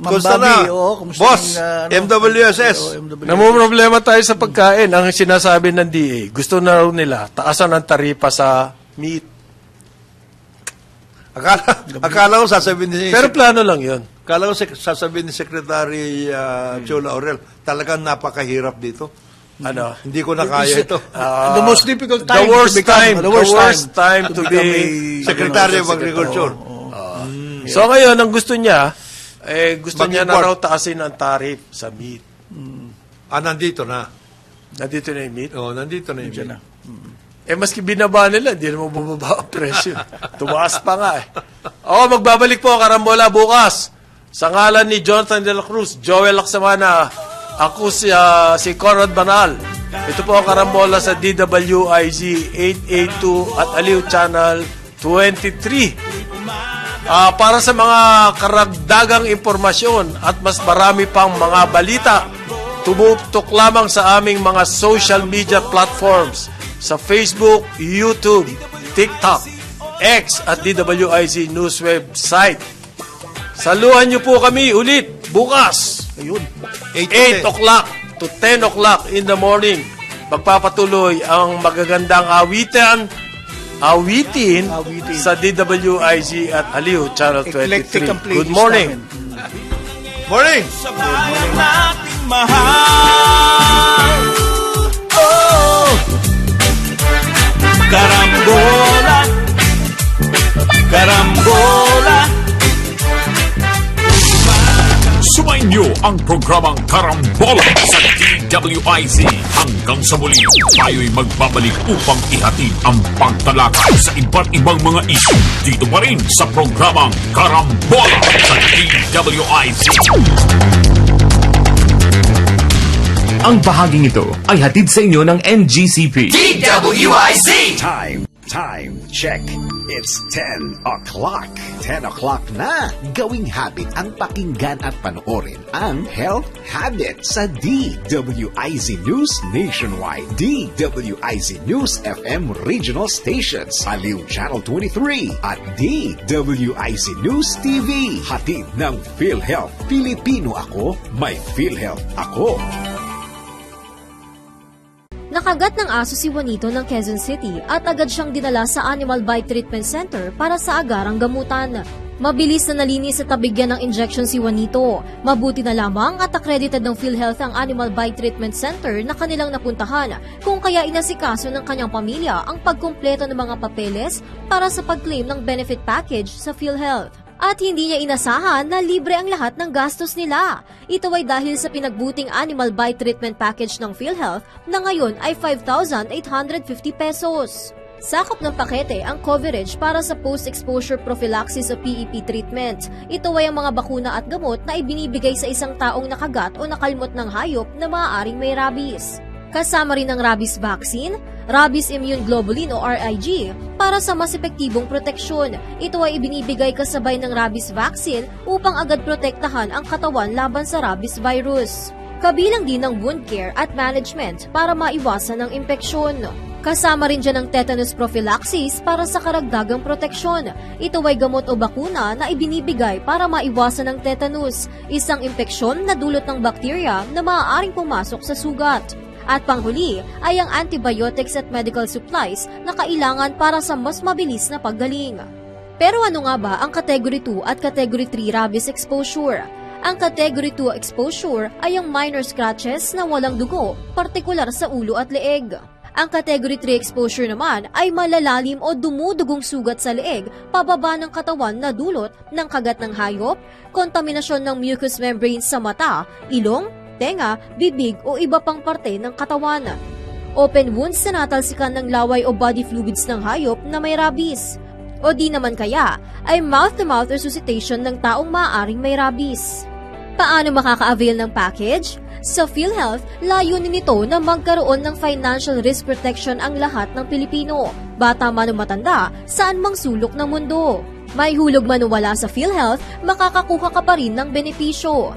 Kumusta na? Boss, MWSS. Namumroblema tayo sa pagkain. Ang sinasabi ng DA, gusto na raw nila taasan ang taripa sa meat. Akala ko sasabihin ni Pero plano lang yun. Akala ko sasabihin ni Secretary Chola Aurel, talagang napakahirap dito. Ano? Hindi ko na kaya ito. The most difficult time The worst to become, time to be Secretary of Agriculture. So ngayon, ang gusto niya, gusto niya na Mag-import. raw taasin ang tarif sa meat. Nandito na. Nandito na yung meat. Nandito na yung meat. Maski binaba nila, hindi naman bumaba ang presyo. Tumaas pa nga eh. Magbabalik po, Karambola, bukas. Sa ngalan ni Jonathan de la Cruz, Joel Laksamana, ako si Conrad Banal. Ito po ang Karambola sa DWIZ 882 at Aliw Channel 23. Para sa mga karagdagang impormasyon at mas marami pang mga balita, tumutok lamang sa aming mga social media platforms sa Facebook, YouTube, TikTok, X at DWIZ News website. Saluhan niyo po kami ulit bukas. Ayun. 8 o'clock to 10 o'clock in the morning. Magpapatuloy ang magagandang awitin sa DWIZ at Aliw Channel Eclectic 23. ang playlist Good morning. namin. Morning! Sa bayan nating mahal. Oh, Karambola, Karambola. Sumainyo ang programang Karambola sa DWIZ. Hanggang sa muli, tayo'y magbabalik upang ihatid ang pagtalakay sa iba't ibang mga isyu dito pa rin sa programang Karambola sa DWIZ. Ang bahaging ito ay hatid sa inyo ng NGCP. Time check. It's 10 o'clock. 10 o'clock na. Gawing habit ang pakinggan at panoorin ang Health Habit sa DWIZ News Nationwide, DWIZ News FM Regional Stations, Aliw Channel 23 at DWIZ News TV. Hatid ng PhilHealth. Pilipino ako, may PhilHealth ako. Nakagat ng aso si Juanito ng Quezon City at agad siyang dinala sa Animal Bite Treatment Center para sa agarang gamutan. Mabilis na nalinis at nabigyan ng injection si Juanito. Mabuti na lamang at accredited ng PhilHealth ang Animal Bite Treatment Center na kanilang napuntahan, kung kaya inasikaso ng kanyang pamilya ang pagkumpleto ng mga papeles para sa pag-claim ng benefit package sa PhilHealth. At hindi niya inasahan na libre ang lahat ng gastos nila. Ito ay dahil sa pinagbuting Animal Bite Treatment Package ng PhilHealth na ngayon ay 5,850 pesos. Sakop ng pakete ang coverage para sa post-exposure prophylaxis o PEP treatment. Ito ay ang mga bakuna at gamot na ibinibigay sa isang taong nakagat o nakalmot ng hayop na maaaring may rabies. Kasama rin ang rabies vaccine, rabies immune globulin o RIG para sa mas epektibong proteksyon. Ito ay ibinibigay kasabay ng rabies vaccine upang agad protektahan ang katawan laban sa rabies virus. Kabilang din ang wound care at management para maiwasan ang impeksyon. Kasama rin dyan ang tetanus prophylaxis para sa karagdagang proteksyon. Ito ay gamot o bakuna na ibinibigay para maiwasan ang tetanus, isang impeksyon na dulot ng bakterya na maaaring pumasok sa sugat. At panghuli ay ang antibiotics at medical supplies na kailangan para sa mas mabilis na paggaling. Pero ano nga ba ang Category 2 at Category 3 rabies exposure? Ang Category 2 exposure ay ang minor scratches na walang dugo, partikular sa ulo at leeg. Ang Category 3 exposure naman ay malalalim o dumudugong sugat sa leeg, pababa ng katawan na dulot ng kagat ng hayop, kontaminasyon ng mucous membrane sa mata, ilong, tenga, bibig o iba pang parte ng katawan. Open wounds na natalsikan ng laway o body fluids ng hayop na may rabies. O di naman kaya ay mouth-to-mouth resuscitation ng taong maaaring may rabies. Paano makaka-avail ng package? Sa PhilHealth, layunin nito na magkaroon ng financial risk protection ang lahat ng Pilipino, bata man o matanda, saan mang sulok ng mundo. May hulog man o wala sa PhilHealth, makakakuha ka pa rin ng benepisyo.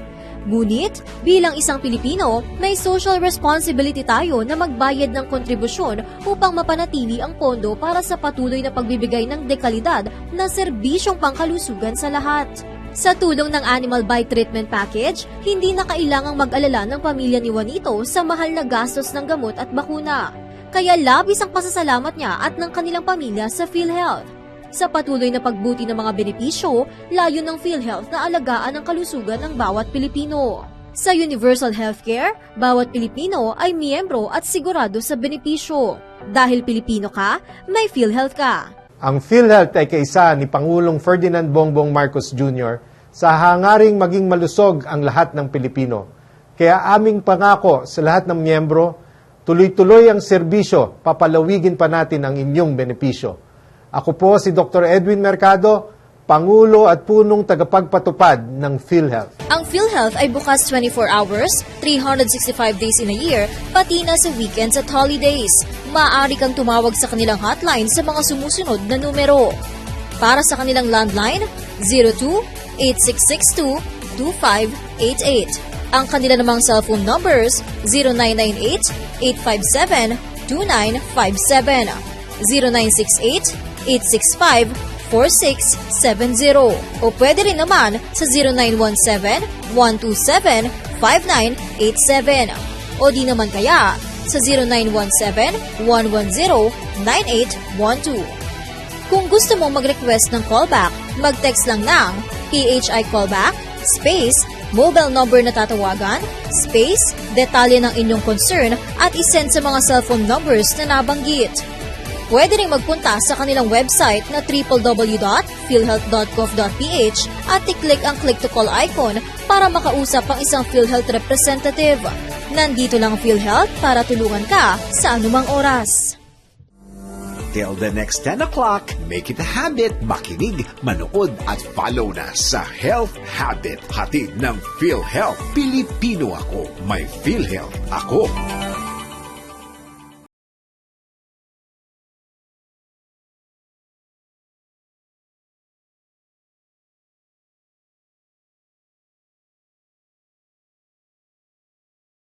Ngunit, bilang isang Pilipino, may social responsibility tayo na magbayad ng kontribusyon upang mapanatili ang pondo para sa patuloy na pagbibigay ng dekalidad na serbisyong pangkalusugan sa lahat. Sa tulong ng Animal Bite Treatment Package, hindi na kailangang mag-alala ng pamilya ni Juanito sa mahal na gastos ng gamot at bakuna. Kaya labis ang pasasalamat niya at ng kanilang pamilya sa PhilHealth. Sa patuloy na pagbuti ng mga benepisyo, layo ng PhilHealth na alagaan ang kalusugan ng bawat Pilipino. Sa Universal Healthcare, bawat Pilipino ay miyembro at sigurado sa benepisyo. Dahil Pilipino ka, may PhilHealth ka. Ang PhilHealth ay kaisa ni Pangulong Ferdinand Bongbong Marcos Jr. sa hangaring maging malusog ang lahat ng Pilipino. Kaya aming pangako sa lahat ng miyembro, tuloy-tuloy ang serbisyo, papalawigin pa natin ang inyong benepisyo. Ako po si Dr. Edwin Mercado, Pangulo at punong tagapagpatupad ng PhilHealth. Ang PhilHealth ay bukas 24 hours, 365 days in a year, pati na sa weekends at holidays. Maaari kang tumawag sa kanilang hotline sa mga sumusunod na numero. Para sa kanilang landline, 02-8662-2588. Ang kanila namang cellphone numbers, 0998-857-2957, 0968-865-4670 o pwede rin naman sa 0917-127-5987 o di naman kaya sa 0917-110-9812. Kung gusto mong mag-request ng callback, mag-text lang ng PHI callback, space, mobile number na tatawagan, space, detalye ng inyong concern at isend sa mga cellphone numbers na nabanggit. Pwede rin magpunta sa kanilang website na www.philhealth.gov.ph at i-click ang click-to-call icon para makausap ang isang PhilHealth representative. Nandito lang ang PhilHealth para tulungan ka sa anumang oras. Till the next 10 o'clock, make it a habit, makinig, manood at follow na sa Health Habit. Hatid ng PhilHealth. Pilipino ako, may PhilHealth ako.